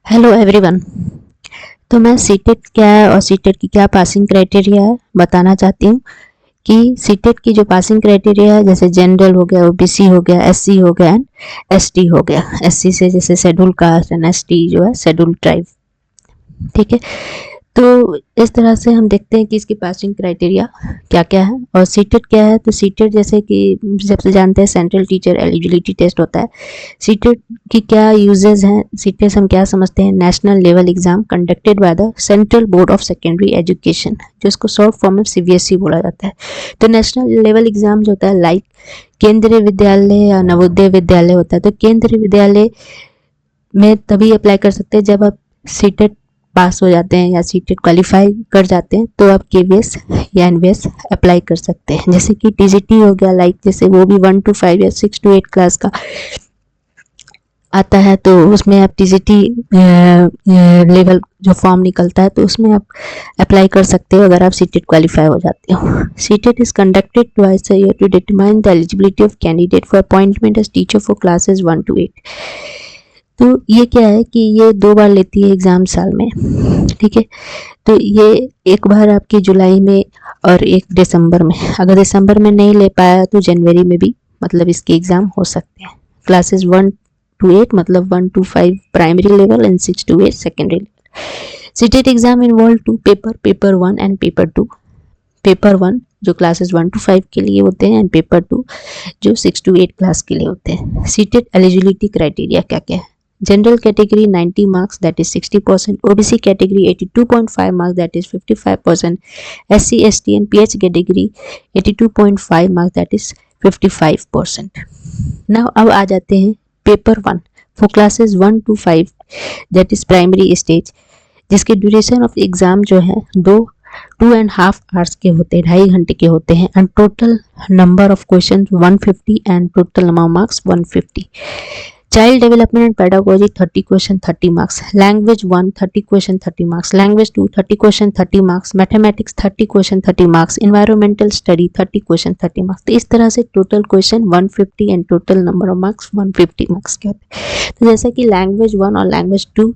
Hello everyone. तो मैं CTET क्या है और सीटेट की क्या पासिंग क्राइटेरिया है बताना चाहती हूँ कि सीटेट की जो पासिंग क्राइटेरिया है, जैसे जनरल हो गया, ओबीसी हो गया, एससी हो गया एंड एसटी हो गया। एससी से जैसे शेड्यूल कास्ट एंड एसटी जो है शेड्यूल ट्राइब। ठीक है, तो इस तरह से हम देखते हैं कि इसकी पासिंग क्राइटेरिया क्या क्या है। और सीटेट क्या है, तो सीटेट जैसे कि सबसे जानते हैं सेंट्रल टीचर एलिजिबिलिटी टेस्ट होता है। सीटेट की क्या यूजेस हैं, सीटेट हम क्या समझते हैं, national level exam conducted by the central board of secondary education, जिसको शॉर्ट फॉर्म में सीबीएसई बोला जाता है। तो नेशनल लेवल एग्जाम जो होता है लाइक केंद्रीय विद्यालय या नवोदय विद्यालय होता है। तो केंद्रीय विद्यालय में तभी अप्लाई कर सकते हैं जब आप सीटेट पास हो जाते हैं या सीटेट क्वालिफाई कर जाते हैं, तो आप केवीएस या एनवीएस अप्लाई कर सकते हैं। जैसे कि टीजीटी हो गया, लाइक जैसे वो भी 1 to 5 या 6 to 8 क्लास का आता है, तो उसमें आप टीजीटी लेवल जो फॉर्म निकलता है तो उसमें आप अप्लाई कर सकते हो अगर आप सीटेट क्वालिफाई हो जाते हो। CTET is conducted twice a year to determine the eligibility of candidate for appointment as teacher for classes 1 to 8। तो ये क्या है कि ये 2 बार लेती है एग्ज़ाम साल में। ठीक है, तो ये एक बार आपकी जुलाई में और एक दिसंबर में। अगर दिसंबर में नहीं ले पाया तो जनवरी में भी मतलब इसके एग्ज़ाम हो सकते हैं। क्लासेस 1 to 8 मतलब 1 to 5 primary level and 6 to 8 secondary level. CTET exam involve 2 paper 1 and paper 2। Paper 1 जो क्लासेस 1 to 5 के लिए होते हैं एंड पेपर 2 जो 6 to 8 क्लास के लिए होते हैं। सीटेट एलिजिबिलिटी क्राइटेरिया क्या क्या है? General category 90 marks, that is 60%. OBC category 82.5 marks, that is 55%. SC ST and PH category 82.5 marks, that is 55%. Now अब आ जाते हैं paper 1 for classes 1 to 5, that is primary stage, जिसके ड्यूरेशन ऑफ एग्जाम जो है 2.5 hours के होते हैं, 2.5 घंटे के होते हैं। And total number of question 150 and total number of marks 150। Child development and pedagogy 30 question 30 marks. Language 1 30 question 30 marks. Language 2 30 question 30 marks. Mathematics 30 question 30 marks. Environmental study 30 question 30 marks. तो इस तरह से total question 150 and total number of marks 150 marks के होते हैं। तो जैसे कि लैंग्वेज 1 और लैंग्वेज 2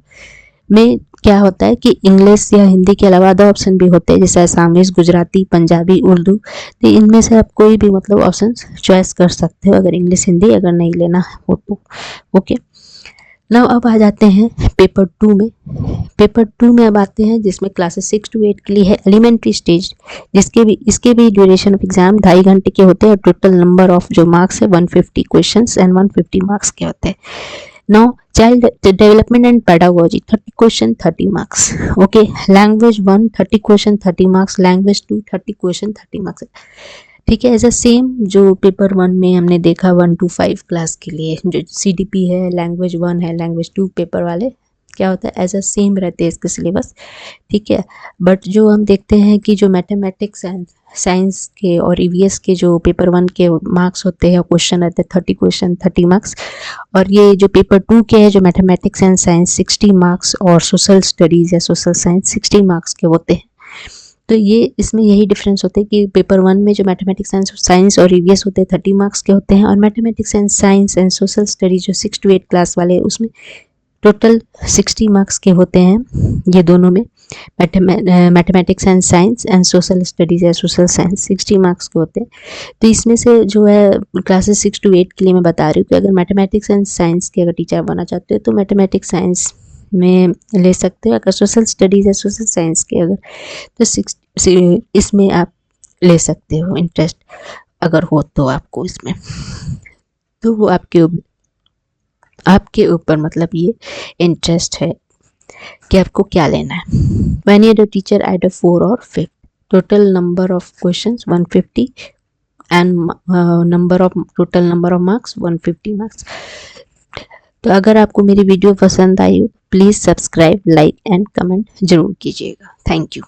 में क्या होता है कि इंग्लिश या हिंदी के अलावा अदर ऑप्शन भी होते हैं, जैसे असामीज, गुजराती, पंजाबी, उर्दू। तो इनमें से आप कोई भी मतलब ऑप्शन चॉइस कर सकते हो अगर इंग्लिश हिंदी अगर नहीं लेना हो तो। ओके, नाउ अब आ जाते हैं पेपर 2 में। पेपर 2 में अब आते हैं जिसमें क्लासेस 6 to 8 के लिए है एलिमेंट्री स्टेज, इसके भी ड्यूरेशन ऑफ एग्जाम 2.5 घंटे के होते हैं और टोटल नंबर ऑफ जो मार्क्स है 150 क्वेश्चंस एंड 150 मार्क्स के होते हैं। Now, child development and pedagogy 30 question 30 marks. Okay, language 1 30 question 30 marks. Language 2 30 question 30 marks. ठीक है, ऐसा सेम जो पेपर 1 में हमने देखा 1 to 5 क्लास के लिए जो CDP है, लैंग्वेज 1 है, लैंग्वेज 2 पेपर वाले क्या होता है ऐसा सेम रहते हैं इसके सिलेबस। ठीक है, बट जो हम देखते हैं कि जो मैथमेटिक्स एंड साइंस के और ईवीएस के जो पेपर 1 के मार्क्स होते हैं, क्वेश्चन रहते हैं 30 क्वेश्चन 30 मार्क्स, और ये जो पेपर 2 के है जो मैथमेटिक्स एंड साइंस 60 मार्क्स और सोशल स्टडीज़ या सोशल साइंस 60 मार्क्स के होते हैं। तो ये इसमें यही डिफरेंस होता है कि पेपर 1 में जो मैथमेटिक्स एंड साइंस और ईवीएस होते हैं 30 मार्क्स के होते हैं, और mathematics and science and social studies जो 6 to 8 क्लास वाले उसमें टोटल 60 मार्क्स के होते हैं। ये दोनों में mathematics and science and social studies या सोशल साइंस 60 मार्क्स के होते हैं। तो इसमें से जो है क्लासेस 6 to 8 के लिए मैं बता रही हूँ कि अगर मैथमेटिक्स एंड साइंस के अगर टीचर बनना चाहते हो तो मैथमेटिक्स साइंस में ले सकते हो। अगर सोशल स्टडीज़ या सोशल साइंस के अगर तो इसमें आप ले सकते हो, इंटरेस्ट अगर हो तो आपको इसमें। तो वो आपके ऊपर मतलब ये इंटरेस्ट है कि आपको क्या लेना है। When you teacher either 4 or 5, total number of questions 150 and total number of marks 150 marks. तो अगर आपको मेरी वीडियो पसंद आई हो please subscribe, like and comment जरूर कीजिएगा। Thank you.